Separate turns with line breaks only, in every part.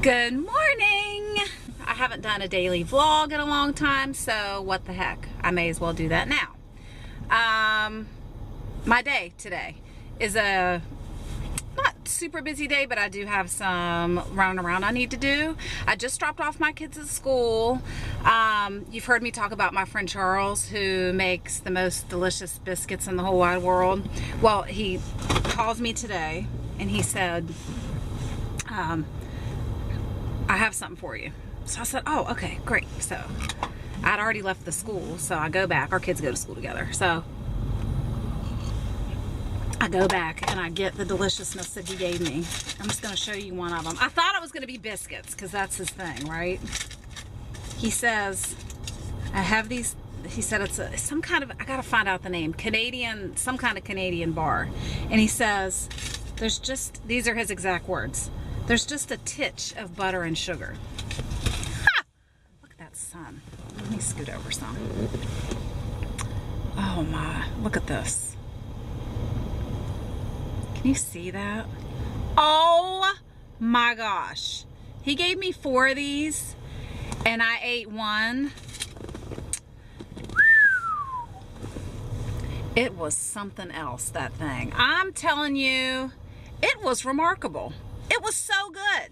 Good morning! I haven't done a daily vlog in a long time, so what the heck? I may as well do that now. My day today is a not super busy day, but I do have some running around I need to do. I just dropped off my kids at school. You've heard me talk about my friend Charles, who makes the most delicious biscuits in the whole wide world. Well, he calls me today and he said, I have something for you. So I said, oh, okay, great. So I'd already left the school, so I go back. Our kids go to school together. So I go back and I get the deliciousness that he gave me. I'm just going to show you one of them. I thought it was going to be biscuits because that's his thing, right? He says, I have these, he said it's some kind of, I got to find out the name, Canadian, some kind of Canadian bar. And he says, there's just, these are his exact words, there's just a titch of butter and sugar. Ha! Look at that sun. Let me scoot over some. Oh my, look at this. Can you see that? Oh my gosh. He gave me 4 of these and I ate one. It was something else, that thing. I'm telling you, it was remarkable. It was so good.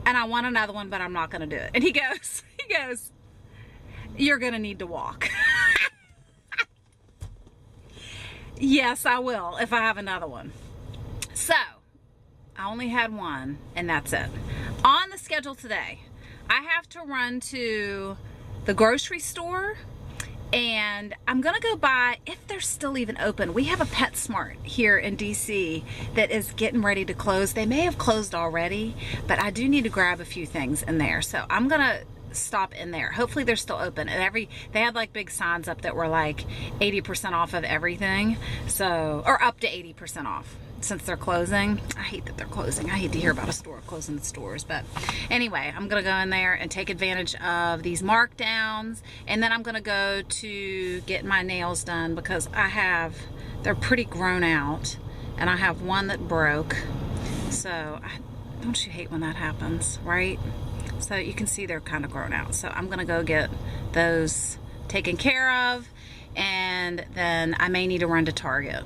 And I want another one, but I'm not gonna do it. And he goes, you're gonna need to walk. Yes, I will if I have another one. So, I only had one and that's it. On the schedule today, I have to run to the grocery store and I'm gonna go by, if they're still even open. We have a PetSmart here in DC that is getting ready to close. They may have closed already, but I do need to grab a few things in there. So I'm gonna stop in there. Hopefully they're still open. And they had like big signs up that were like 80% off of everything. So, or up to 80% off. Since they're closing. I hate that they're closing. I hate to hear about a store closing its doors, but anyway, I'm gonna go in there and take advantage of these markdowns, and then I'm gonna go to get my nails done because they're pretty grown out, and I have one that broke. So don't you hate when that happens, right? So you can see they're kind of grown out. So I'm gonna go get those taken care of, and then I may need to run to Target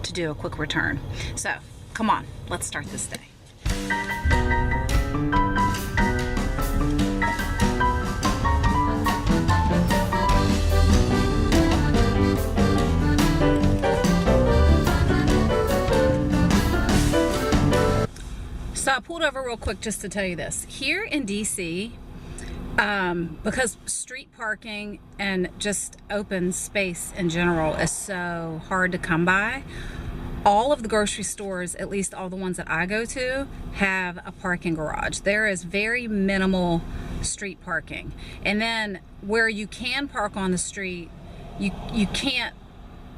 to do a quick return. So come on, let's start this day. So I pulled over real quick just to tell you this. Here in DC, because street parking and just open space in general is so hard to come by, all of the grocery stores, at least all the ones that I go to, have a parking garage. There is very minimal street parking. And then where you can park on the street, you can't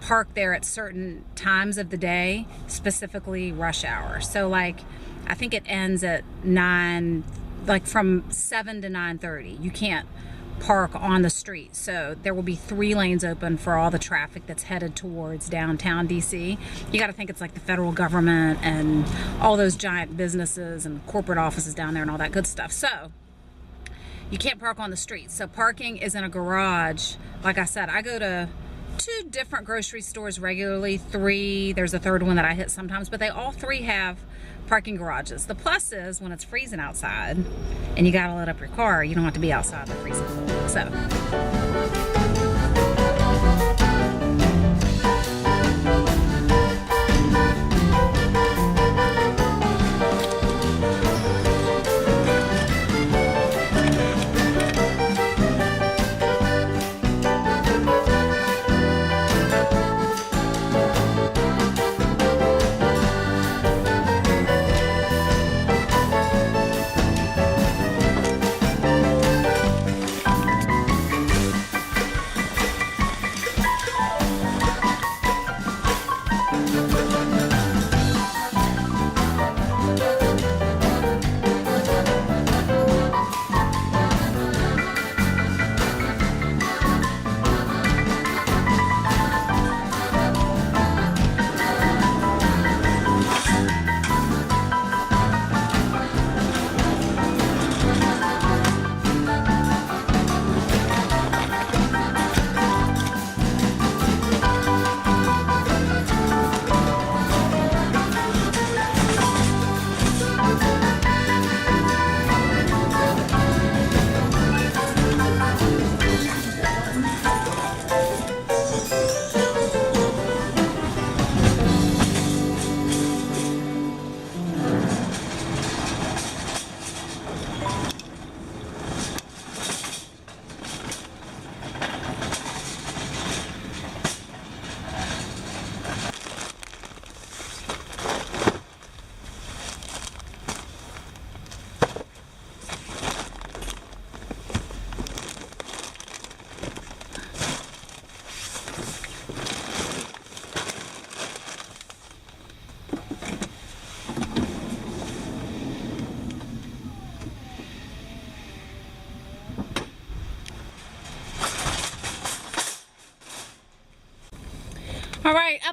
park there at certain times of the day, specifically rush hour. So like, I think it ends at 9, like from 7 to 9:30. You can't park on the street. So there will be 3 lanes open for all the traffic that's headed towards downtown DC. You got to think it's like the federal government and all those giant businesses and corporate offices down there and all that good stuff. So you can't park on the street. So parking is in a garage. Like I said, I go to 2 different grocery stores regularly, 3. There's a 3rd one that I hit sometimes, but they all 3 have parking garages. The plus is when it's freezing outside and you gotta load up your car, you don't have to be outside in the freezing cold. So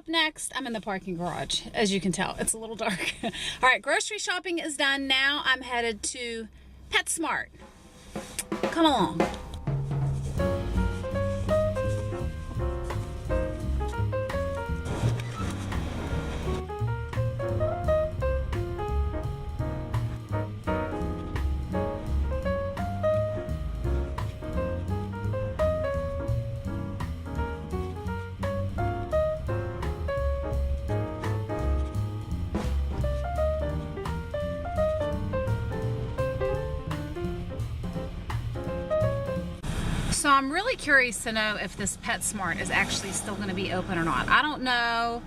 up next, I'm in the parking garage. As you can tell, it's a little dark. All right, grocery shopping is done. Now I'm headed to PetSmart. Come along. So I'm really curious to know if this PetSmart is actually still going to be open or not. I don't know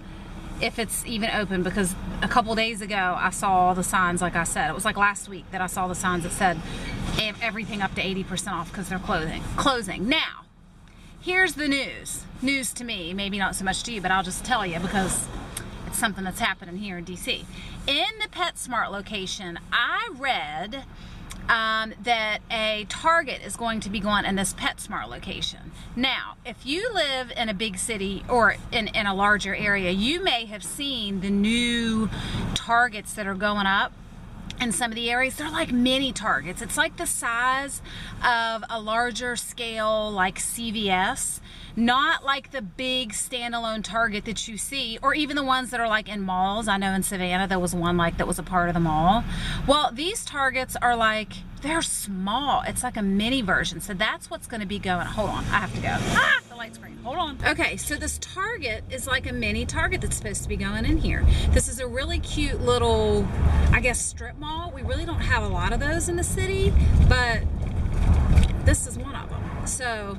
if it's even open because a couple days ago I saw the signs, like I said. It was like last week that I saw the signs that said everything up to 80% off because they're closing. Now, here's the news. News to me, maybe not so much to you, but I'll just tell you because it's something that's happening here in DC. In the PetSmart location, I read that a Target is going to be going in this PetSmart location. Now, if you live in a big city or in a larger area, you may have seen the new Targets that are going up in some of the areas. They're like mini Targets. It's like the size of a larger scale like CVS. Not like the big standalone Target that you see, or even the ones that are like in malls. I know in Savannah there was one like that was a part of the mall. Well, these Targets are like, they're small. It's like a mini version. So that's what's going to be going. Hold on, I have to go. Ah, the light screen. Hold on. Okay, so this Target is like a mini Target that's supposed to be going in here. This is a really cute little, I guess, strip mall. We really don't have a lot of those in the city, but this is one of them. So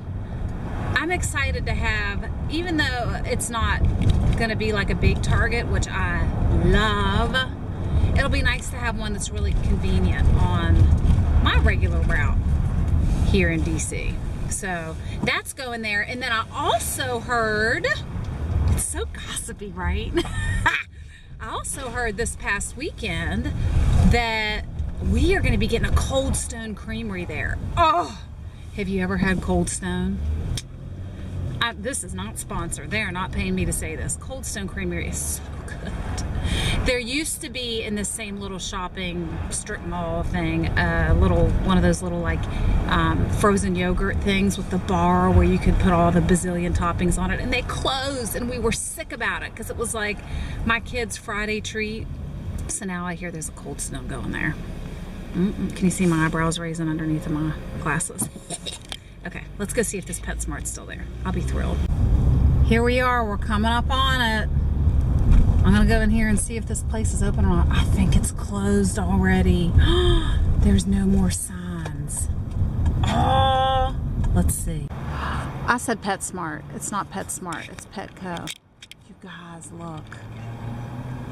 I'm excited to have, even though it's not going to be like a big Target, which I love, it'll be nice to have one that's really convenient on my regular route here in DC. So that's going there. And then I also heard, it's so gossipy, right? I also heard this past weekend that we are going to be getting a Cold Stone Creamery there. Oh, have you ever had Cold Stone? This is not sponsored. They are not paying me to say this. Cold Stone Creamery is so good. There used to be in this same little shopping strip mall thing, one of those little like frozen yogurt things with the bar where you could put all the bazillion toppings on it, and they closed, and we were sick about it because it was like my kids' Friday treat. So now I hear there's a Cold Stone going there. Can you see my eyebrows raising underneath of my glasses? Okay, let's go see if this PetSmart's still there. I'll be thrilled. Here we are, we're coming up on it. I'm gonna go in here and see if this place is open or not. I think it's closed already. There's no more signs. Oh, let's see. I said PetSmart. It's not PetSmart, it's Petco. You guys, look.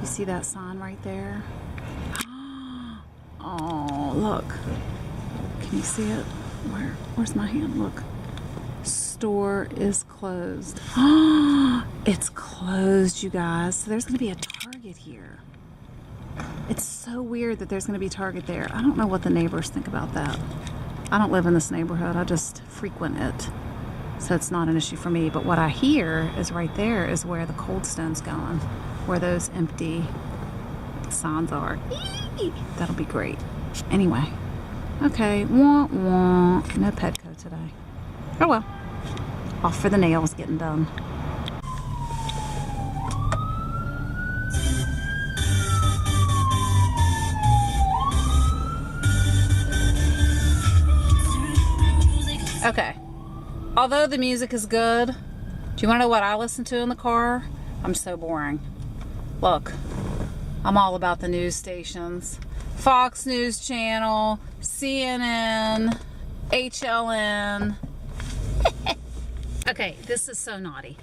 You see that sign right there? Oh, look. Can you see it? Where's my hand? Look. Store is closed. It's closed, you guys. So there's going to be a Target here. It's so weird that there's going to be Target there. I don't know what the neighbors think about that. I don't live in this neighborhood. I just frequent it. So it's not an issue for me. But what I hear is right there is where the Cold Stone's going. Where those empty signs are. Eee! That'll be great. Anyway. Okay, wah, wah. No Petco today. Oh well. Off for the nails getting done. Okay. Although the music is good, do you want to know what I listen to in the car? I'm so boring. Look, I'm all about the news stations. Fox News Channel, CNN, HLN. Okay, this is so naughty.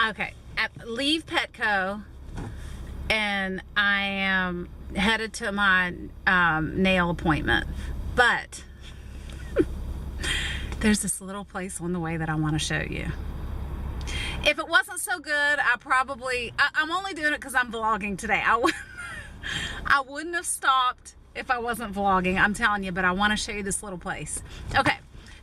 Okay, leave Petco, and I am headed to my nail appointment. But there's this little place on the way that I want to show you. If it wasn't so good, I'm only doing it because I'm vlogging today. I wouldn't have stopped if I wasn't vlogging, I'm telling you, but I want to show you this little place. Okay,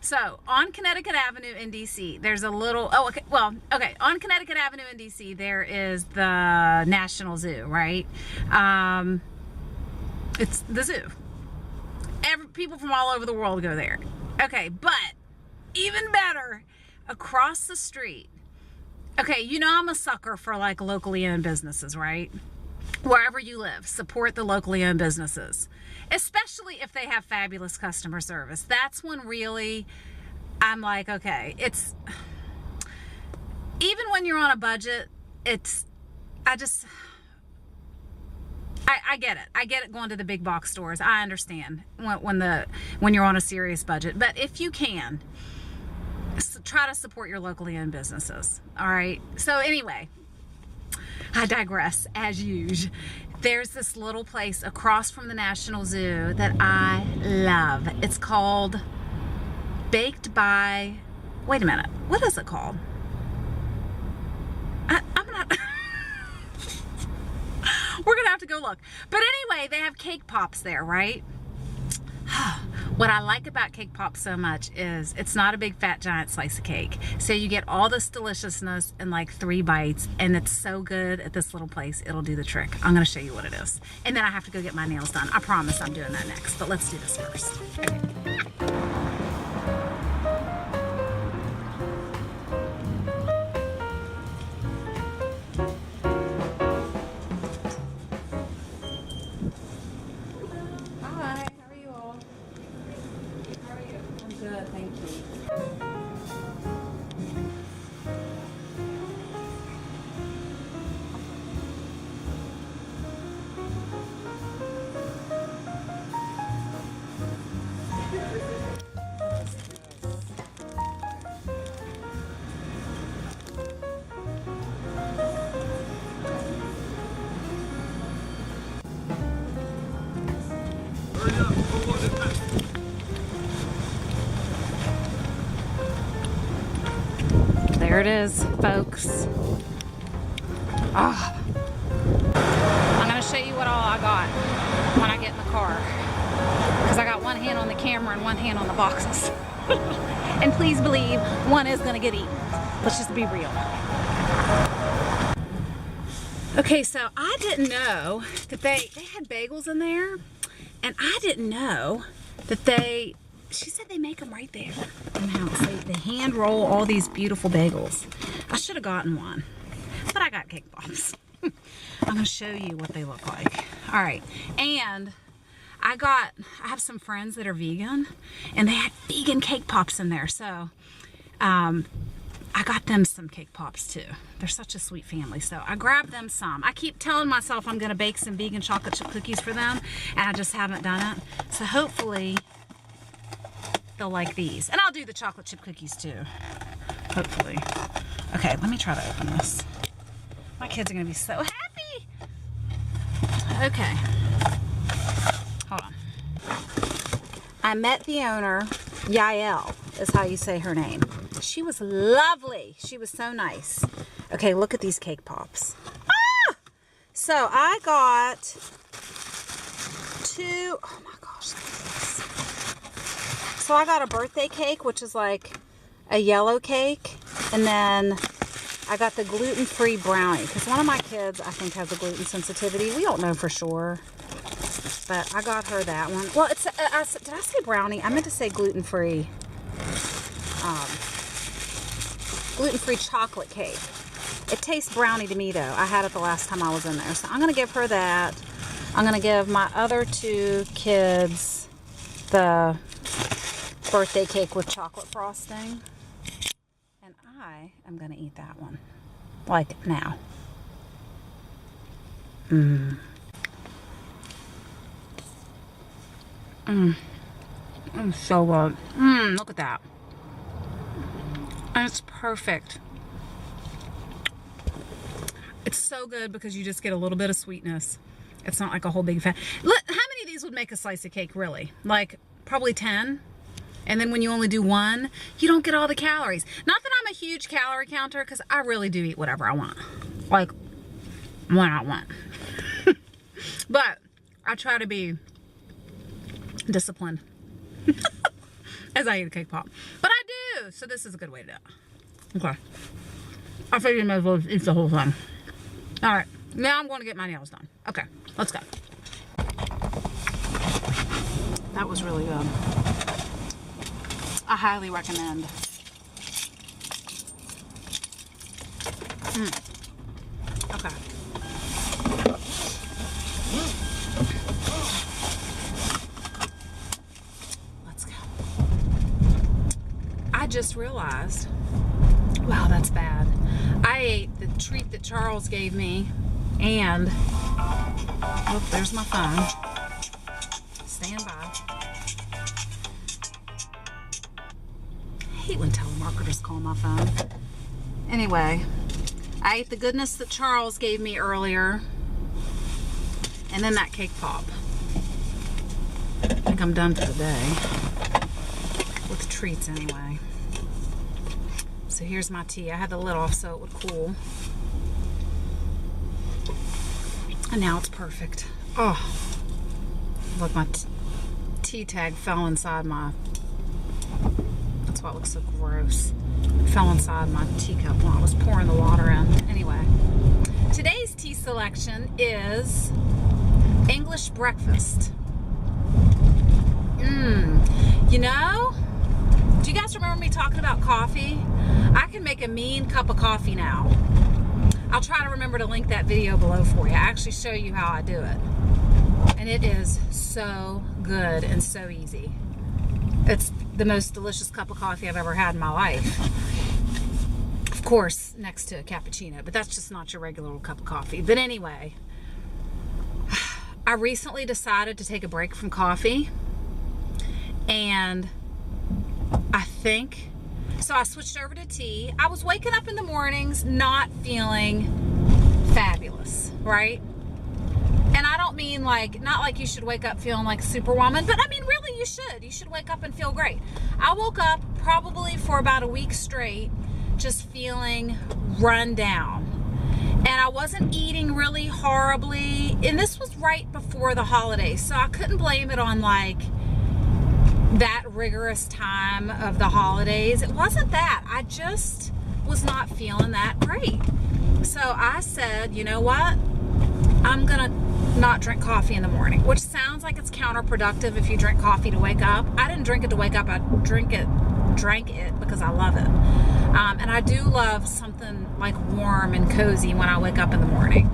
So on Connecticut Avenue in DC, there's a little, oh, okay, well, okay, on Connecticut Avenue in DC, there is the National Zoo, right? It's the zoo. People from all over the world go there. Okay, but even better, across the street, okay, you know I'm a sucker for like locally owned businesses, right? Wherever you live, support the locally owned businesses, especially if they have fabulous customer service. That's when really I'm like, okay, it's, even when you're on a budget, it's, I get it. I get it going to the big box stores. I understand when you're on a serious budget. But if you can, try to support your locally owned businesses. All right. So anyway, I digress as usual. There's this little place across from the National Zoo that I love. It's called Baked by, wait a minute. What is it called? I'm not... We're gonna have to go look. But anyway, they have cake pops there, right? What I like about cake pops so much is it's not a big fat giant slice of cake. So you get all this deliciousness in like 3 bites, and it's so good at this little place, it'll do the trick. I'm gonna show you what it is. And then I have to go get my nails done. I promise I'm doing that next, but let's do this first. Okay. Good, thank you. There it is, folks. Oh. I'm gonna show you what all I got when I get in the car, because I got one hand on the camera and one hand on the boxes. And please believe one is gonna get eaten. Let's just be real. Okay, so I didn't know that they had bagels in there, and I didn't know that she said they make them right there in the house. They hand roll all these beautiful bagels. I should have gotten one, but I got cake pops. I'm gonna show you what they look like. All right, and I have some friends that are vegan, and they had vegan cake pops in there, so I got them some cake pops too. They're such a sweet family, so I grabbed them some. I keep telling myself I'm gonna bake some vegan chocolate chip cookies for them, and I just haven't done it. So hopefully they'll like these. And I'll do the chocolate chip cookies too, hopefully. Okay, let me try to open this. My kids are gonna be so happy. Okay, hold on. I met the owner, Yael is how you say her name. She was lovely. She was so nice. Okay, look at these cake pops. Ah! So I got 2, oh my gosh, look at this. So I got a birthday cake, which is like a yellow cake. And then I got the gluten-free brownie, because one of my kids, I think, has a gluten sensitivity. We don't know for sure. But I got her that one. Well, it's, did I say brownie? I meant to say gluten-free. Gluten-free chocolate cake. It tastes brownie to me though. I had it the last time I was in there. So I'm going to give her that. I'm going to give my other 2 kids the birthday cake with chocolate frosting. And I am going to eat that one. Like now. Mmm. Mmm. It's so good. Mmm, look at that. And it's perfect. It's so good because you just get a little bit of sweetness. It's not like a whole big fat. How many of these would make a slice of cake, really? Like, probably 10? And then when you only do 1, you don't get all the calories. Not that I'm a huge calorie counter, because I really do eat whatever I want. Like, when I want. But I try to be disciplined. as I eat a cake pop. But I do, so this is a good way to do it. Okay. I figured you might as well eat the whole thing. All right, now I'm going to get my nails done. Okay, let's go. That was really good. I highly recommend. Okay. Let's go. I just realized, wow, that's bad. I ate the treat that Charles gave me, and oh, there's my phone. Stand by. I hate when telemarketers call my phone. Anyway, I ate the goodness that Charles gave me earlier, and then that cake pop. I think I'm done for the day with treats anyway. So here's my tea. I had the lid off so it would cool. And now it's perfect. Oh, look, my tea tag fell inside my, that's why it looks so gross. It fell inside my teacup when I was pouring the water in. Anyway, today's tea selection is English breakfast. You know, do you guys remember me talking about coffee? I can make a mean cup of coffee now. I'll try to remember to link that video below for you. I actually show you how I do it. And it is so good and so easy. It's the most delicious cup of coffee I've ever had in my life. Of course, next to a cappuccino, but that's just not your regular old cup of coffee. But anyway, I recently decided to take a break from coffee, and so I switched over to tea. I was waking up in the mornings not feeling fabulous, right? And I don't mean like, not like you should wake up feeling like Superwoman, but I mean really you should. You should wake up and feel great. I woke up probably for about a week straight just feeling run down. And I wasn't eating really horribly. And this was right before the holidays, so I couldn't blame it on like that rigorous time of the holidays. It wasn't that. I just was not feeling that great. So I said, you know what? I'm gonna not drink coffee in the morning, which sounds like it's counterproductive if you drink coffee to wake up. I didn't drink it to wake up. I drank it because I love it. And I do love something like warm and cozy when I wake up in the morning.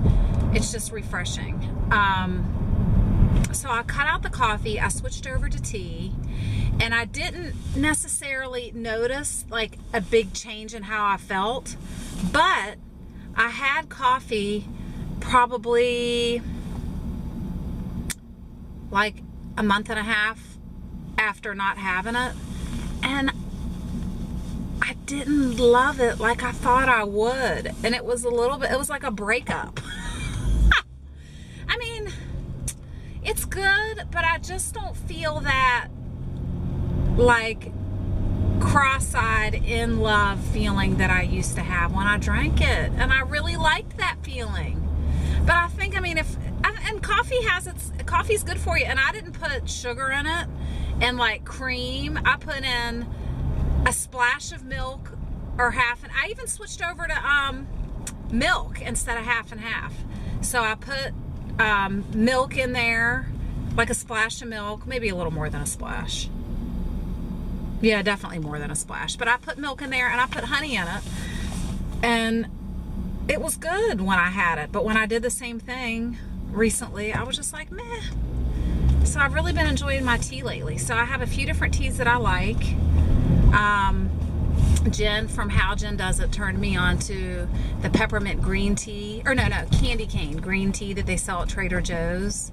It's just refreshing. So I cut out the coffee, I switched over to tea, and I didn't necessarily notice like a big change in how I felt, but I had coffee probably like a month and a half after not having it, and I didn't love it like I thought I would. And it was a little bit, it was like a breakup. I mean, it's good, but I just don't feel that like cross-eyed in love feeling that I used to have when I drank it. And I really liked that feeling. But I think, I mean, and coffee's good for you. And I didn't put sugar in it and like cream. I put in a splash of milk or half, and I even switched over to milk instead of half and half. So I put milk in there, like a splash of milk, maybe a little more than a splash. Yeah, definitely more than a splash. But I put milk in there and I put honey in it, and it was good when I had it. But when I did the same thing recently, I was just like, meh. So I've really been enjoying my tea lately. So I have a few different teas that I like. Jen from How Jen Does It turned me on to the peppermint green tea, or no, candy cane green tea that they sell at Trader Joe's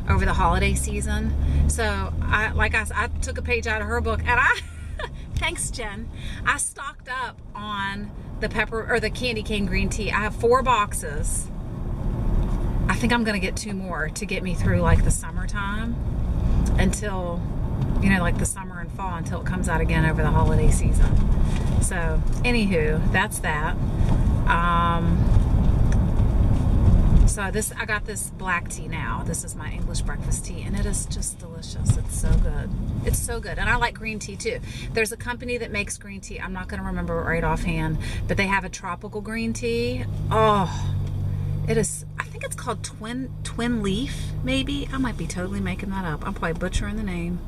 over the holiday season. So I took a page out of her book, and thanks Jen, I stocked up on the the candy cane green tea. I have 4 boxes. I think I'm gonna get 2 more to get me through like the summertime until, you know, like the summer and fall, until it comes out again over the holiday season. So anywho, that's that. So I got this black tea now. This is my English breakfast tea, and it is just delicious. It's so good. It's so good. And I like green tea too. There's a company that makes green tea. I'm not going to remember it right offhand, but they have a tropical green tea. Oh, it is, I think it's called Twin Leaf, maybe. I might be totally making that up. I'm probably butchering the name.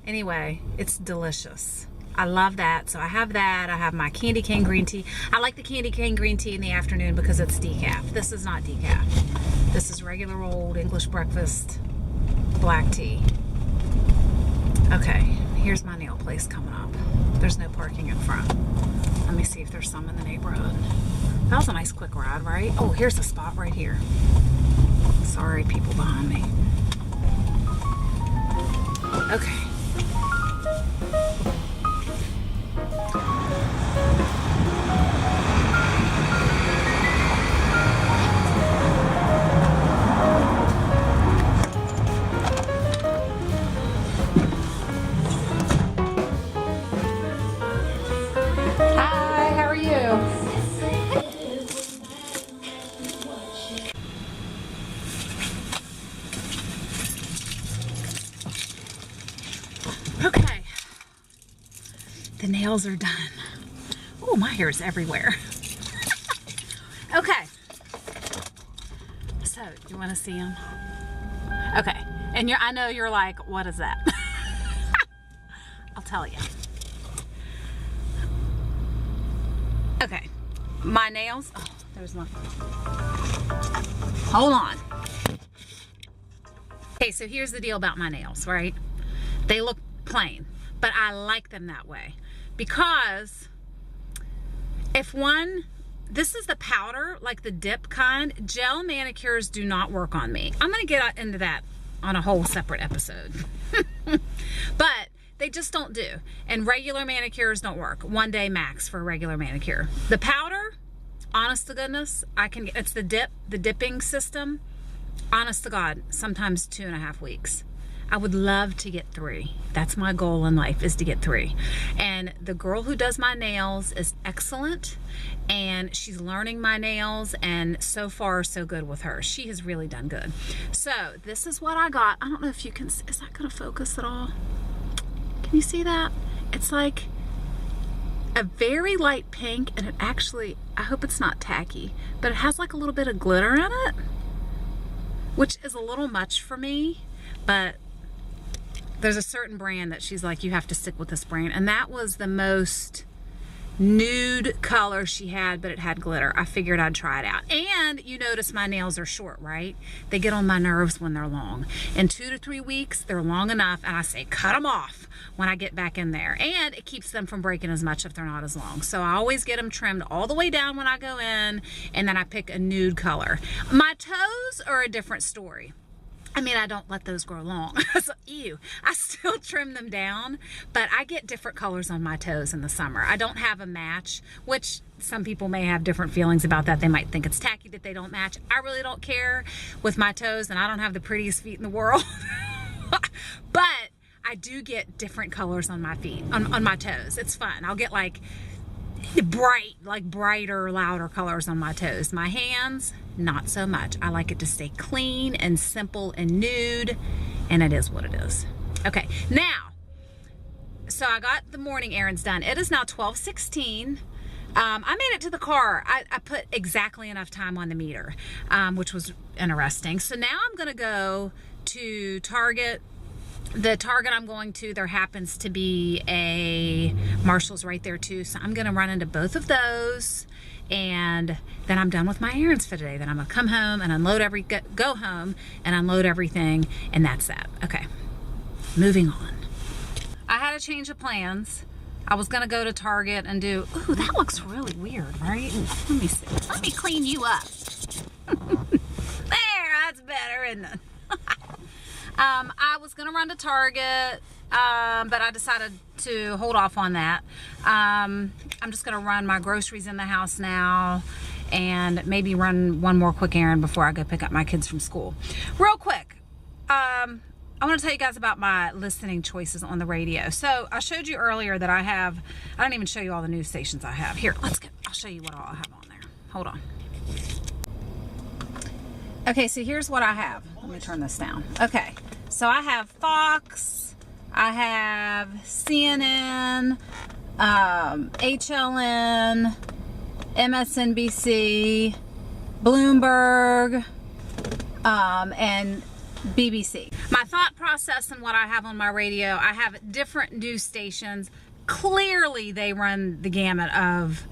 Anyway, it's delicious. I love that. So I have that. I have my candy cane green tea. I like the candy cane green tea in the afternoon because it's decaf. This is not decaf. This is regular old English breakfast black tea. Okay, here's my nail place coming up. There's no parking in front. Let me see if there's some in the neighborhood. That was a nice quick ride, right? Oh, here's a spot right here. Sorry, people behind me. Okay. Okay, the nails are done. Oh, my hair is everywhere. Okay, so you want to see them? Okay, and I know you're like, what is that? I'll tell you. Okay, my nails. Oh, there's my. Hold on. Okay, so here's the deal about my nails, right? They look plain, but I like them that way because this is the powder, like the dip kind. Gel manicures do not work on me. I'm gonna get into that on a whole separate episode. But they just don't do. And regular manicures don't work. 1 day max for a regular manicure. The powder, honest to goodness, it's the dipping system. Honest to God, sometimes 2.5 weeks. I would love to get 3. That's my goal in life, is to get 3. And the girl who does my nails is excellent, and she's learning my nails, and so far so good with her. She has really done good. So this is what I got. I don't know if you can, is that gonna focus at all? Can you see that? It's like a very light pink, and it actually, I hope it's not tacky, but it has like a little bit of glitter in it, which is a little much for me, but there's a certain brand that she's like, you have to stick with this brand. And that was the most nude color she had, but it had glitter. I figured I'd try it out. And you notice my nails are short, right? They get on my nerves when they're long. In 2 to 3 weeks, they're long enough, and I say, cut them off when I get back in there. And it keeps them from breaking as much if they're not as long. So I always get them trimmed all the way down when I go in, and then I pick a nude color. My toes are a different story. I mean, I don't let those grow long. So, ew. I still trim them down, but I get different colors on my toes in the summer. I don't have a match, which some people may have different feelings about that. They might think it's tacky that they don't match. I really don't care with my toes, and I don't have the prettiest feet in the world. But I do get different colors on my feet, on my toes. It's fun. I'll get like brighter, louder colors on my toes. My hands, not so much. I like it to stay clean and simple and nude, and it is what it is. Okay, now, so I got the morning errands done. It is now 12:16. I made it to the car. I put exactly enough time on the meter, which was interesting. So now I'm gonna go to Target. The Target I'm going to, there happens to be a Marshall's right there too, so I'm gonna run into both of those, and then I'm done with my errands for today. Then I'm gonna come home and unload go home and unload everything, and that's that. Okay, moving on. I had a change of plans. I was gonna go to Target and do, ooh, that looks really weird, right? Let me see, let me clean you up. There, that's better, isn't it? I was gonna run to Target, but I decided to hold off on that. I'm just gonna run my groceries in the house now, and maybe run one more quick errand before I go pick up my kids from school. Real quick, I want to tell you guys about my listening choices on the radio. So I showed you earlier that I don't even show you all the news stations I have. Here, I'll show you what all I have on there. Hold on. Okay, so here's what I have. Let me turn this down. Okay, so I have Fox, I have CNN, HLN, MSNBC, Bloomberg, and BBC. My thought process and what I have on my radio, I have different news stations. Clearly they run the gamut of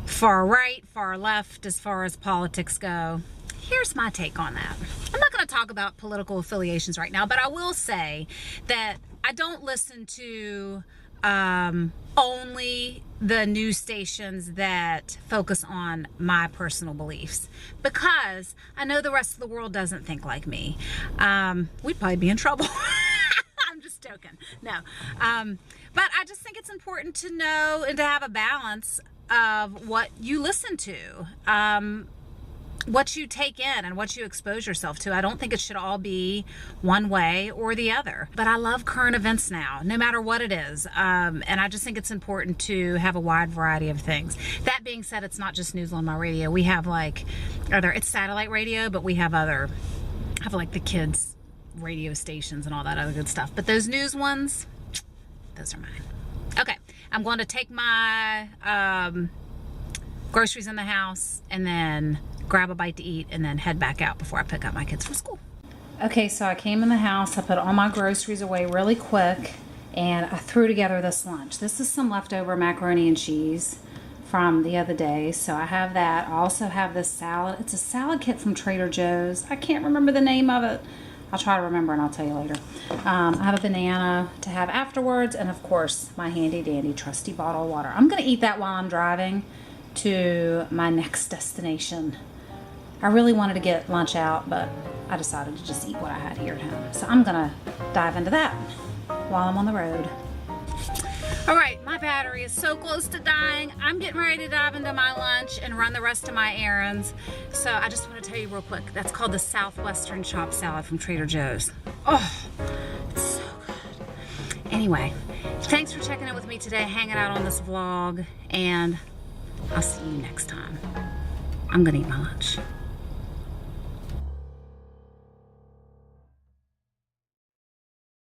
far right, far left as far as politics go. Here's my take on that. I'm not going to talk about political affiliations right now, but I will say that I don't listen to only the news stations that focus on my personal beliefs, because I know the rest of the world doesn't think like me. We'd probably be in trouble. I'm just joking. No. But I just think it's important to know and to have a balance of what you listen to, what you take in and what you expose yourself to. I don't think it should all be one way or the other. But I love current events now, no matter what it is. And I just think it's important to have a wide variety of things. That being said, it's not just news on my radio. We have it's satellite radio, but we have like the kids radio stations and all that other good stuff. But those news ones, those are mine. Okay, I'm going to take my groceries in the house and then grab a bite to eat and then head back out before I pick up my kids from school. Okay, so I came in the house, I put all my groceries away really quick, and I threw together this lunch. This is some leftover macaroni and cheese from the other day, so I have that. I also have this salad. It's a salad kit from Trader Joe's. I can't remember the name of it. I'll try to remember and I'll tell you later. I have a banana to have afterwards, and of course my handy dandy trusty bottle of water. I'm gonna eat that while I'm driving to my next destination. I really wanted to get lunch out, but I decided to just eat what I had here at home. So I'm gonna dive into that while I'm on the road. All right, my battery is so close to dying. I'm getting ready to dive into my lunch and run the rest of my errands. So I just want to tell you real quick, that's called the Southwestern Chopped Salad from Trader Joe's. Oh, it's so good. Anyway, thanks for checking in with me today, hanging out on this vlog, and I'll see you next time. I'm gonna eat my lunch.